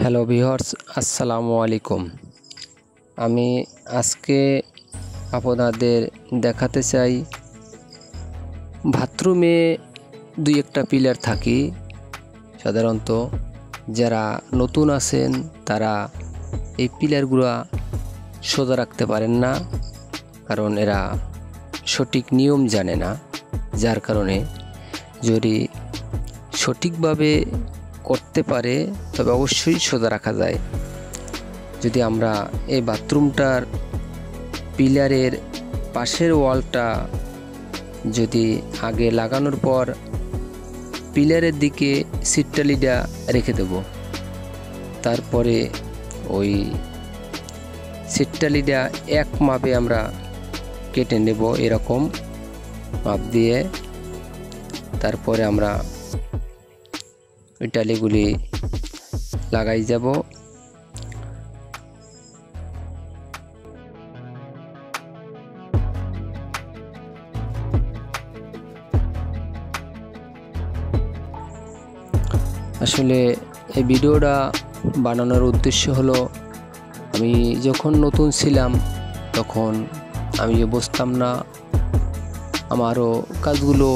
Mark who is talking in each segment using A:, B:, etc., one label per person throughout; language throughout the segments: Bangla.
A: হ্যালো ভিউয়ার্স, আসসালামু আলাইকুম। আমি আজকে আপনাদের দেখাতে চাই বাথরুমে দুই একটা পিলার থাকে। সাধারণত যারা নতুন আছেন তারা এই পিলারগুলো সোজা রাখতে পারেন না, কারণ এরা সঠিক নিয়ম জানে না। যার কারণে যদি সঠিকভাবে করতে পারে তবে অবশ্যই সোজা রাখা যায়। যদি আমরা এই বাথরুমটার পিলারের পাশের ওয়ালটা যদি আগে লাগানোর পর পিলারের দিকে সিটটালিটা রেখে দেব, তারপরে ওই সিটটালিটা এক মাপে আমরা কেটে নেব, এরকম মাপ দিয়ে। তারপরে আমরা ওই টালিগুলি লাগাই যাব। আসলে এই ভিডিওটা বানানোর উদ্দেশ্য হলো, আমি যখন নতুন ছিলাম তখন আমি বুঝতাম না, আমারও কাজগুলো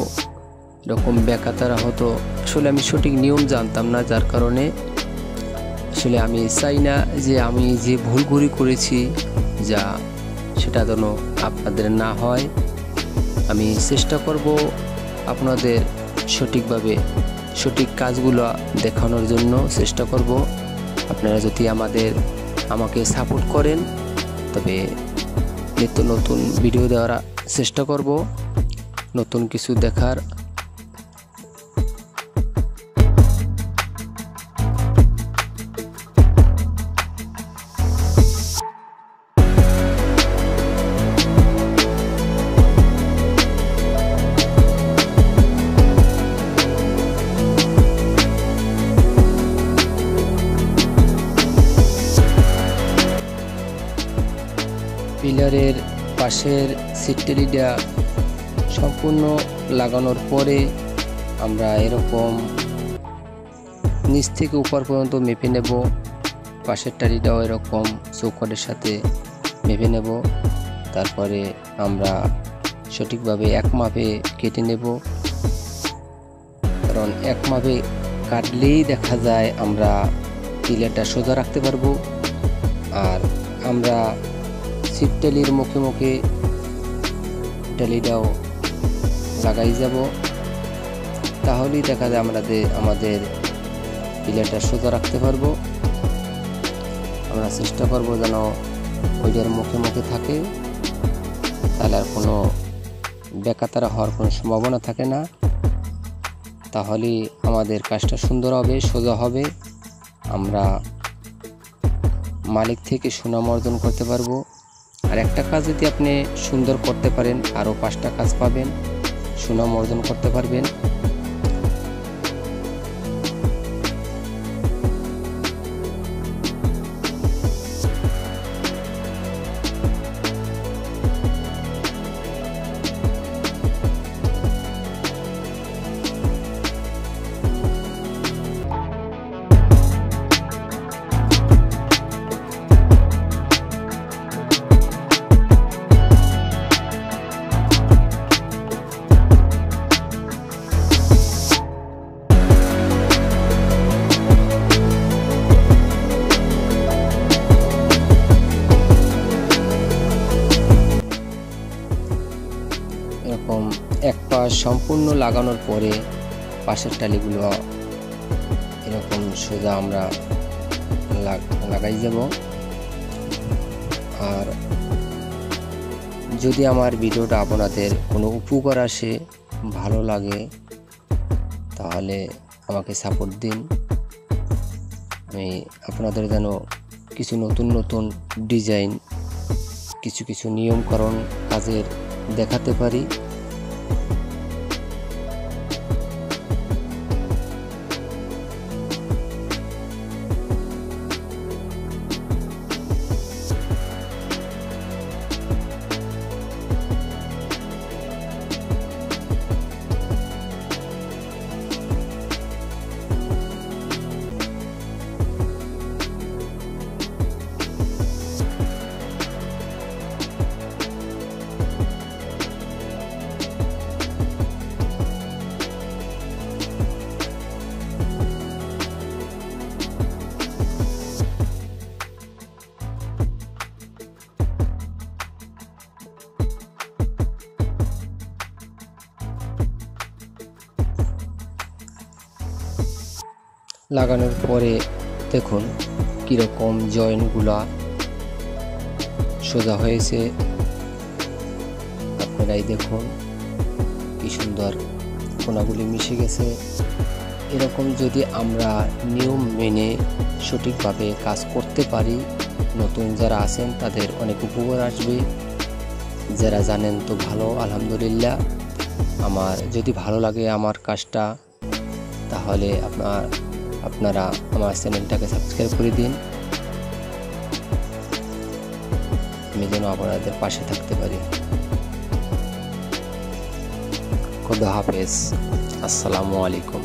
A: এরকম বেকাতারা হতো। আসলে আমি সঠিক নিয়ম জানতাম না, যার কারণে আসলে আমি চাই না যে আমি যে ভুলগুলি করেছি যা সেটা যেন আপনাদের না হয়। আমি চেষ্টা করব আপনাদের সঠিকভাবে সঠিক কাজগুলো দেখানোর জন্য চেষ্টা করব। আপনারা যদি আমাকে সাপোর্ট করেন তবে নিত্য নতুন ভিডিও দেওয়ার চেষ্টা করব, নতুন কিছু দেখার। পিলারের পাশের সিটটালিটা সম্পূর্ণ লাগানোর পরে আমরা এরকম নিচ থেকে উপর পর্যন্ত মেপে নেব। পাশের টালিটাও এরকম চৌকাঠের সাথে মেপে নেব। তারপরে আমরা সঠিকভাবে এক মাপে কেটে নেব, কারণ এক মাপে কাটলেই দেখা যায় আমরা পিলারটা সোজা রাখতে পারবো। আর আমরা সিটটালির মুখে মুখে টালিটাও লাগাই যাব, তাহলেই দেখা যায় আমাদের পিলারটা সোজা রাখতে পারবো। আমরা চেষ্টা করব যেন ওইটার মুখে মুখে থাকে, তাহলে আর কোনো বেকাতারা হওয়ার কোনো সম্ভাবনা থাকে না। তাহলেই আমাদের কাজটা সুন্দর হবে, সোজা হবে। আমরা মালিক থেকে সুনাম অর্জন করতে পারবো। আর একটা কাজ যদি আপনি সুন্দর করতে পারেন, আরও 5টা কাজ পাবেন, সুনাম অর্জন করতে পারবেন। এরকম এক পাশ সম্পূর্ণ লাগানোর পরে পাশের টালিগুলো এরকম সোজা আমরা লাগাই যাব। আর যদি আমার ভিডিওটা আপনাদের কোনো উপকার আসে, ভালো লাগে, তাহলে আমাকে সাপোর্ট দিন। আমি আপনাদের যেন কিছু নতুন নতুন ডিজাইন, কিছু নিয়মকরণ কাজের দেখাতে পারি। লাগানোর পরে দেখুন কীরকম জয়েন্টগুলা সোজা হয়েছে। আপনারাই দেখুন কি সুন্দর কোনাগুলি মিশে গেছে। এরকম যদি আমরা নিয়ম মেনে সঠিকভাবে কাজ করতে পারি, নতুন যারা আছেন তাদের অনেক উপকার আসবে। যারা জানেন তো ভালো, আলহামদুলিল্লাহ। আমার যদি ভালো লাগে আমার কাজটা, তাহলে আপনারা আমার চ্যানেলটাকে সাবস্ক্রাইব করে দিন, আমি যেন আপনাদের পাশে থাকতে পারি। খোদা হাফেজ, আসসালামু আলাইকুম।